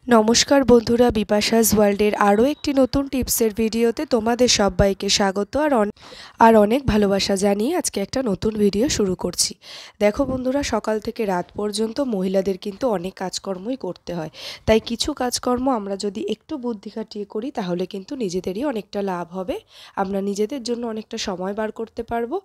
নমস্কার বন্ধুরা, বিপাশাস ওয়ার্ল্ডের আরও একটি নতুন টিপসের ভিডিওতে তোমাদের সবাইকে স্বাগত আর অনেক ভালোবাসা জানিয়ে আজকে একটা নতুন ভিডিও শুরু করছি। দেখো বন্ধুরা, সকাল থেকে রাত পর্যন্ত মহিলাদের কিন্তু অনেক কাজকর্মই করতে হয়। তাই কিছু কাজকর্ম আমরা যদি একটু বুদ্ধি খাটিয়ে করি তাহলে কিন্তু নিজেদেরই অনেকটা লাভ হবে, আমরা নিজেদের জন্য অনেকটা সময় বার করতে পারবো,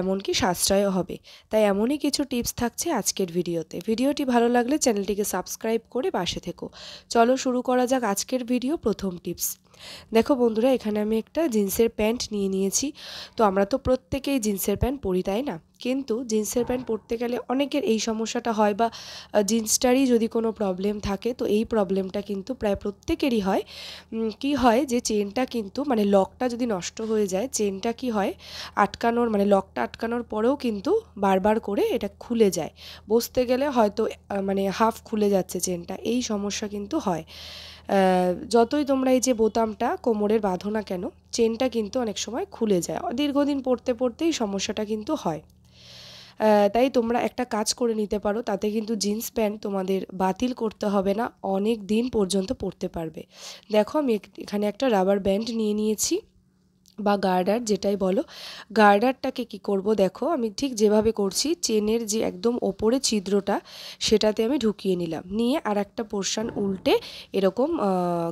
এমনকি সাশ্রয়ও হবে। তাই এমনই কিছু টিপস থাকছে আজকের ভিডিওতে। ভিডিওটি ভালো লাগলে চ্যানেলটিকে সাবস্ক্রাইব করে পাশে থেকো। চলো শুরু করা যাক আজকের ভিডিও। প্রথম টিপস, দেখো বন্ধুরা, এখানে আমি একটা জিন্সের প্যান্ট নিয়ে নিয়েছি। তো আমরা তো প্রত্যেকেই জিন্সের প্যান্ট পরি, তাই না? কিন্তু জিন্সের প্যান্ট পরতে গেলে অনেকের এই সমস্যাটা হয়, বা জিন্সটারই যদি কোনো প্রবলেম থাকে, তো এই প্রবলেমটা কিন্তু প্রায় প্রত্যেকেরই হয়। কি হয় যে চেনটা কিন্তু মানে লকটা যদি নষ্ট হয়ে যায়, চেনটা কি হয় আটকানোর মানে লকটা আটকানোর পরেও কিন্তু বারবার করে এটা খুলে যায়। বসতে গেলে হয়তো মানে হাফ খুলে যাচ্ছে চেনটা, এই সমস্যা কিন্তু হয়। যতই তোমরা এই যে বোতামটা কোমরের বাঁধো না কেন, চেনটা কিন্তু অনেক সময় খুলে যায়। দীর্ঘদিন পরতে পরতেই সমস্যাটা কিন্তু হয়। তাই তোমরা একটা কাজ করে নিতে পারো, তাতে কিন্তু জিন্স প্যান্ট তোমাদের বাতিল করতে হবে না, অনেক দিন পর্যন্ত পরতে পারবে। দেখো আমি এখানে একটা রাবার ব্যান্ড নিয়ে নিয়েছি, বা গার্ডার যেটাই বলো। গার্ডারটাকে কি করব, দেখো আমি ঠিক যেভাবে করছি, চেনের যে একদম ওপরে ছিদ্রটা সেটাতে আমি ঢুকিয়ে নিলাম, নিয়ে আর একটা পোর্শন উল্টে এরকম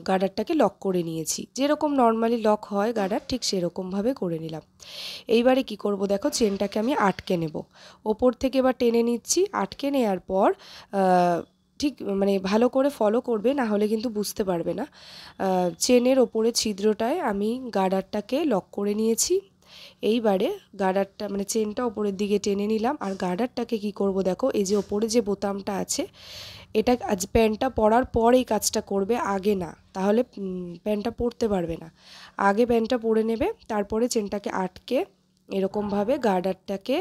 গার্ডারটাকে লক করে নিয়েছি। যেরকম নর্মালি লক হয় গার্ডার, ঠিক সেরকমভাবে করে নিলাম। এইবারে কি করব, দেখো চেনটাকে আমি আটকে নেব। ওপর থেকে এবার টেনে নিচ্ছি, আটকে নেওয়ার পর ঠিক মানে ভালো করে ফলো করবে, না হলে কিন্তু বুঝতে পারবে না। চেনের ওপরে ছিদ্রটায় আমি গার্ডারটাকে লক করে নিয়েছি। এইবারে গার্ডারটা মানে চেনটা ওপরের দিকে টেনে নিলাম, আর গার্ডারটাকে কি করব, দেখো এই যে ওপরে যে বোতামটা আছে, এটা আজ প্যান্টটা পরার পর এই কাজটা করবে, আগে না, তাহলে প্যান্টটা পরতে পারবে না। আগে প্যান্টটা পরে নেবে, তারপরে চেনটাকে আটকে এরকমভাবে গার্ডারটাকে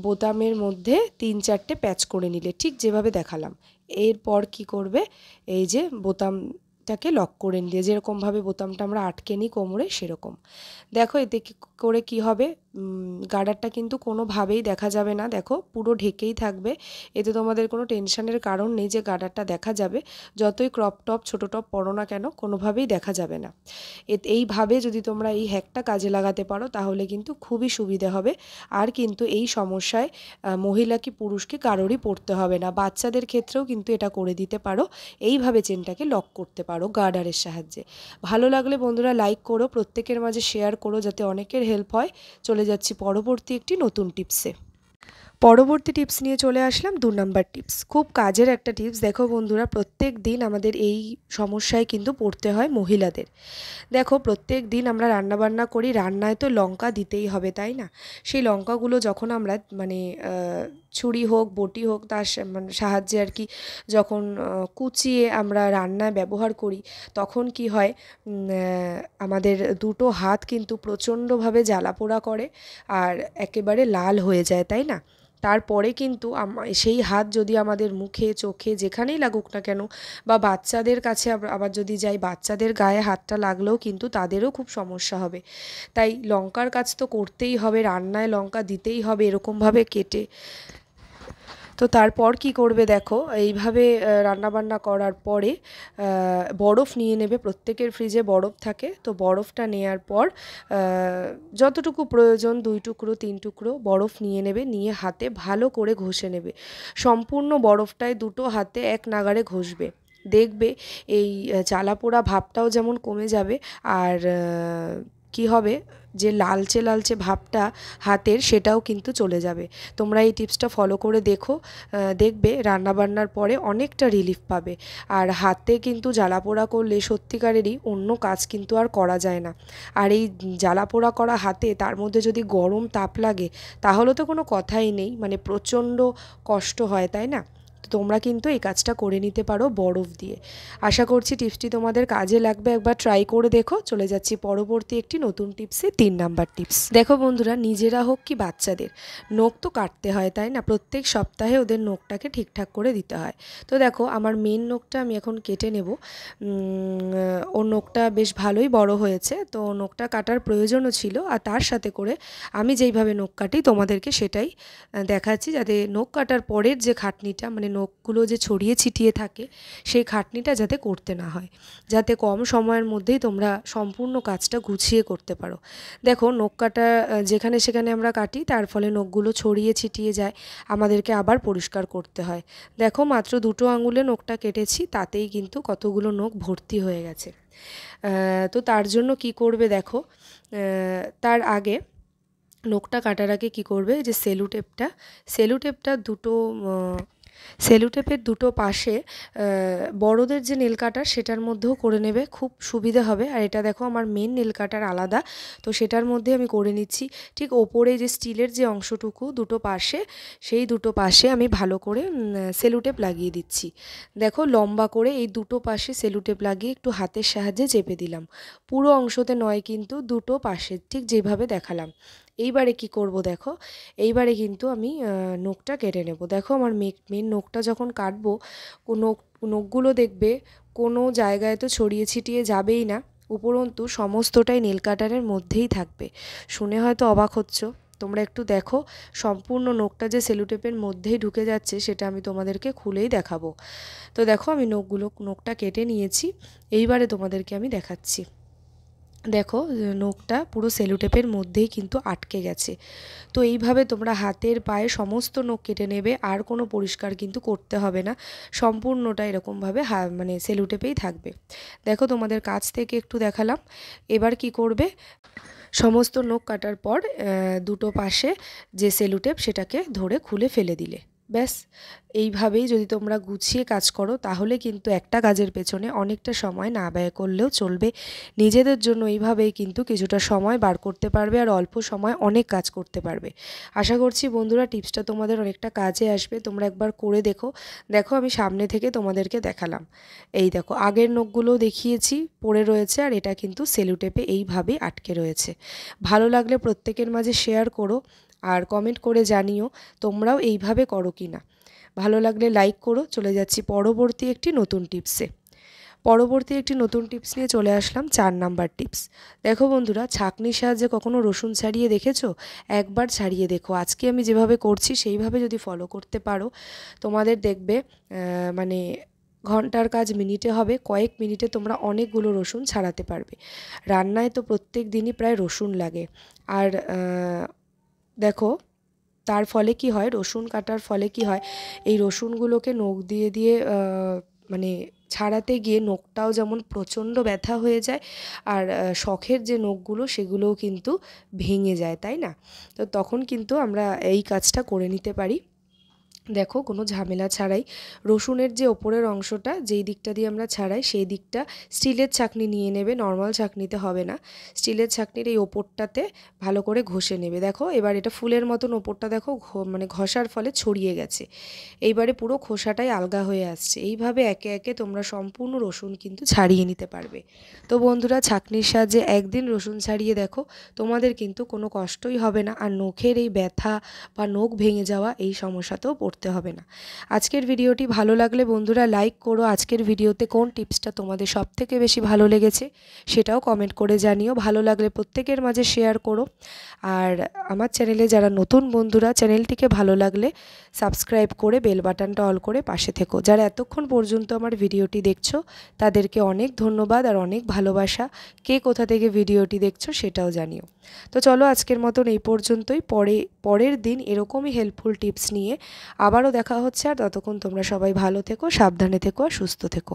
বোতামের মধ্যে 3-4টে প্যাচ করে নিলে, ঠিক যেভাবে দেখালাম। এরপর কি করবে, এই যে বোতামটাকে লক করে নিলে, যেরকমভাবে বোতামটা আমরা আটকে নিই কোমরে, সেরকম। দেখো এতে করে কি হবে, গার্ডারটা কিন্তু কোনোভাবেই দেখা যাবে না, দেখো পুরো ঢেকেই থাকবে। এতে তোমাদের কোনো টেনশনের কারণ নেই যে গার্ডারটা দেখা যাবে। যতই ক্রপ টপ ছোটো টপ পরো না কেন, কোনোভাবেই দেখা যাবে না। এইভাবে যদি তোমরা এই হ্যাকটা কাজে লাগাতে পারো তাহলে কিন্তু খুবই সুবিধে হবে। আর কিন্তু এই সমস্যায় মহিলা কি পুরুষ কি কারোরই পড়তে হবে না। বাচ্চাদের ক্ষেত্রেও কিন্তু এটা করে দিতে পারো, এইভাবে চেনটাকে লক করতে পারো গার্ডারের সাহায্যে। ভালো লাগলে বন্ধুরা লাইক করো, প্রত্যেকের মাঝে শেয়ার করো, যাতে অনেকের হেল্প হয়। চলে যাচ্ছি পরবর্তী একটি নতুন টিপসে। পরবর্তী টিপস নিয়ে চলে আসলাম 2 নাম্বার টিপস। খুব কাজের একটা টিপস। দেখো বন্ধুরা, প্রত্যেক দিন আমাদের এই সমস্যায় কিন্তু পড়তে হয় মহিলাদের। দেখো প্রত্যেক দিন আমরা রান্নাবান্না করি, রান্নায় তো লঙ্কা দিতেই হবে, তাই না? সেই লঙ্কাগুলো যখন আমরা মানে ছুরি হোক বটি হোক তার মানে সাহায্যে আর কি, যখন কুচিয়ে আমরা রান্নায় ব্যবহার করি, তখন কি হয়, আমাদের দুটো হাত কিন্তু প্রচণ্ডভাবে জ্বালাপোড়া করে আর একেবারে লাল হয়ে যায়, তাই না? তারপরে কিন্তু সেই হাত যদি আমাদের মুখে চোখে যেখানেই লাগুক না কেন, বা বাচ্চাদের কাছে আবার যদি যাই, বাচ্চাদের গায়ে হাতটা লাগলেও কিন্তু তাদেরও খুব সমস্যা হবে। তাই লঙ্কার কাজ তো করতেই হবে, রান্নায় লঙ্কা দিতেই হবে এরকমভাবে কেটে। তো তারপর কি করবে, দেখো এইভাবে রান্নাবান্না করার পরে বরফ নিয়ে নেবে। প্রত্যেকের ফ্রিজে বরফ থাকে, তো বরফটা নেয়ার পর যতটুকু প্রয়োজন 2 টুকরো 3 টুকরো বরফ নিয়ে নেবে, নিয়ে হাতে ভালো করে ঘষে নেবে। সম্পূর্ণ বরফটায় দুটো হাতে এক নাগাড়ে ঘষবে। দেখবে এই জ্বালাপোড়া ভাবটাও যেমন কমে যাবে, আর কি হবে, যে লালচে লালচে ভাবটা হাতের, সেটাও কিন্তু চলে যাবে। তোমরা এই টিপসটা ফলো করে দেখো, দেখবে রান্নাবান্নার পরে অনেকটা রিলিফ পাবে। আর হাতে কিন্তু জ্বালাপোড়া করলে সত্যিকারেরই অন্য কাজ কিন্তু আর করা যায় না। আর এই জ্বালাপোড়া করা হাতে, তার মধ্যে যদি গরম তাপ লাগে, তাহলে তো কোনো কথাই নেই, মানে প্রচণ্ড কষ্ট হয়, তাই না? তো তোমরা কিন্তু এই কাজটা করে নিতে পারো বরফ দিয়ে। আশা করছি টিপসটি তোমাদের কাজে লাগবে, একবার ট্রাই করে দেখো। চলে যাচ্ছি পরবর্তী একটি নতুন টিপসে, 3 নাম্বার টিপস। দেখো বন্ধুরা, নিজেরা হোক কি বাচ্চাদের, নখ তো কাটতে হয়, তাই না? প্রত্যেক সপ্তাহে ওদের নখটাকে ঠিকঠাক করে দিতে হয়। তো দেখো আমার মেন নখটা আমি এখন কেটে নেব। ওর নখটা বেশ ভালোই বড় হয়েছে, তো নখটা কাটার প্রয়োজনও ছিল। আর তার সাথে করে আমি যেইভাবে নখ কাটি তোমাদেরকে সেটাই দেখাচ্ছি, যাতে নখ কাটার পরের যে খাটনিটা, মানে নখগুলো যে ছড়িয়ে ছিটিয়ে থাকে সেই খাটনিটা যাতে করতে না হয়, যাতে কম সময়ের মধ্যেই তোমরা সম্পূর্ণ কাজটা গুছিয়ে করতে পারো। দেখো নখ কাটা যেখানে সেখানে আমরা কাটি, তার ফলে নখগুলো ছড়িয়ে ছিটিয়ে যায়, আমাদেরকে আবার পরিষ্কার করতে হয়। দেখো মাত্র 2টো আঙুলে নখটা কেটেছি, তাতেই কিন্তু কতগুলো নখ ভর্তি হয়ে গেছে। তো তার জন্য কি করবে দেখো, তার আগে নখটা কাটার আগে কী করবে, যে সেলুটেপের দুটো পাশে বড়দের যে নেল কাটার সেটার মধ্যেও করে নেবে, খুব সুবিধা হবে। আর এটা দেখো আমার মেন নেল কাটার আলাদা, তো সেটার মধ্যে আমি করে নিচ্ছি। ঠিক ওপরে যে স্টিলের যে অংশটুকু দুটো পাশে, সেই দুটো পাশে আমি ভালো করে সেলুটেপ লাগিয়ে দিচ্ছি। দেখো লম্বা করে এই দুটো পাশে সেলুটেপ লাগিয়ে একটু হাতের সাহায্যে চেপে দিলাম, পুরো অংশতে নয় কিন্তু দুটো পাশে, ঠিক যেভাবে দেখালাম। এইবারে কি করব দেখো, এইবারে কিন্তু আমি নখটা কেটে নেব। দেখো আমার মেন নখটা যখন কাটবো, নখগুলো দেখবে কোনো জায়গায় তো ছড়িয়ে ছিটিয়ে যাবেই না, উপরন্তু সমস্তটাই নেল কাটারের মধ্যেই থাকবে। শুনে হয়তো অবাক হচ্ছ, তোমরা একটু দেখো সম্পূর্ণ নখটা যে সেলুটেপের মধ্যেই ঢুকে যাচ্ছে সেটা আমি তোমাদেরকে খুলেই দেখাবো। তো দেখো আমি নখটা কেটে নিয়েছি, এইবারে তোমাদেরকে আমি দেখাচ্ছি। দেখো নখটা পুরো সেলুটেপের মধ্যেই কিন্তু আটকে গেছে। তো এইভাবে তোমরা হাতের পায়ে সমস্ত নখ কেটে নেবে, আর কোনো পরিষ্কার কিন্তু করতে হবে না, সম্পূর্ণটা এরকমভাবে মানে সেলুটেপেই থাকবে। দেখো তোমাদের কাছ থেকে একটু দেখালাম। এবার কি করবে, সমস্ত নখ কাটার পর দুটো পাশে যে সেলুটেপ সেটাকে ধরে খুলে ফেলে দিলে, ব্যাস। এইভাবেই যদি তোমরা গুছিয়ে কাজ করো তাহলে কিন্তু একটা কাজের পেছনে অনেকটা সময় না ব্যয় করলেও চলবে। নিজেদের জন্য এইভাবেই কিন্তু কিছুটা সময় বার করতে পারবে, আর অল্প সময় অনেক কাজ করতে পারবে। আশা করছি বন্ধুরা টিপসটা তোমাদের অনেকটা কাজে আসবে, তোমরা একবার করে দেখো। দেখো আমি সামনে থেকে তোমাদেরকে দেখালাম, এই দেখো আগের নখগুলো দেখিয়েছি পড়ে রয়েছে, আর এটা কিন্তু সেলুটেপে এইভাবেই আটকে রয়েছে। ভালো লাগলে প্রত্যেকের মাঝে শেয়ার করো, আর কমেন্ট করে জানিও তোমরাও এইভাবে করো কি না। ভালো লাগলে লাইক করো। চলে যাচ্ছি পরবর্তী একটি নতুন টিপস নিয়ে চলে আসলাম 4 নাম্বার টিপস। দেখো বন্ধুরা, ছাঁকনির সাহায্যে কখনো রসুন ছাড়িয়ে দেখেছো? একবার ছাড়িয়ে দেখো। আজকে আমি যেভাবে করছি সেইভাবে যদি ফলো করতে পারো, তোমাদের দেখবে মানে ঘন্টার কাজ মিনিটে হবে, কয়েক মিনিটে তোমরা অনেকগুলো রসুন ছাড়াতে পারবে। রান্নায় তো প্রত্যেক দিনই প্রায় রসুন লাগে, আর দেখো তার ফলে কি হয়, রসুন কাটার ফলে কি হয়, এই রসুনগুলোকে নখ দিয়ে দিয়ে মানে ছাড়াতে গিয়ে নখটাও যেমন প্রচণ্ড ব্যথা হয়ে যায়, আর শখের যে নখগুলো সেগুলোও কিন্তু ভেঙে যায়, তাই না? তো তখন কিন্তু আমরা এই কাজটা করে নিতে পারি। দেখো কোনো ঝামেলা ছাড়াই রসুনের যে ওপরের অংশটা, যেই দিকটা দিয়ে আমরা ছাড়াই সেই দিকটা স্টিলের ছাঁকনি নিয়ে নেবে, নর্মাল ছাঁকনিতে হবে না। স্টিলের ছাঁকনির এই ওপরটাতে ভালো করে ঘষে নেবে। দেখো এবার এটা ফুলের মতন ওপরটা দেখো মানে ঘষার ফলে ছড়িয়ে গেছে, এইবারে পুরো খোসাটাই আলগা হয়ে আসছে। এইভাবে একে একে তোমরা সম্পূর্ণ রসুন কিন্তু ছাড়িয়ে নিতে পারবে। তো বন্ধুরা, ছাঁকনির সাহায্যে একদিন রসুন ছাড়িয়ে দেখো, তোমাদের কিন্তু কোনো কষ্টই হবে না, আর নখের এই ব্যথা বা নখ ভেঙে যাওয়া এই সমস্যাতেও পড়তে হবে না। আজকের ভিডিওটি ভালো লাগলে বন্ধুরা লাইক করো। আজকের ভিডিওতে কোন টিপসটা তোমাদের সবথেকে বেশি ভালো লেগেছে সেটাও কমেন্ট করে জানিও। ভালো লাগলে প্রত্যেকের মাঝে শেয়ার করো। আর আমার চ্যানেলে যারা নতুন বন্ধুরা, চ্যানেলটিকে ভালো লাগলে সাবস্ক্রাইব করে বেল বাটনটা অল করে পাশে থেকো। যারা এতক্ষণ পর্যন্ত আমার ভিডিওটি দেখছো তাদেরকে অনেক ধন্যবাদ আর অনেক ভালোবাসা। কে কোথা থেকে ভিডিওটি দেখছো সেটাও জানিও। তো চলো আজকের মতন এই পর্যন্তই। পরের দিন এরকমই হেল্পফুল টিপস নিয়ে আবারও দেখা হচ্ছে। আর ততক্ষণ তোমরা সবাই ভালো থেকো, সাবধানে থেকো আর সুস্থ থেকো।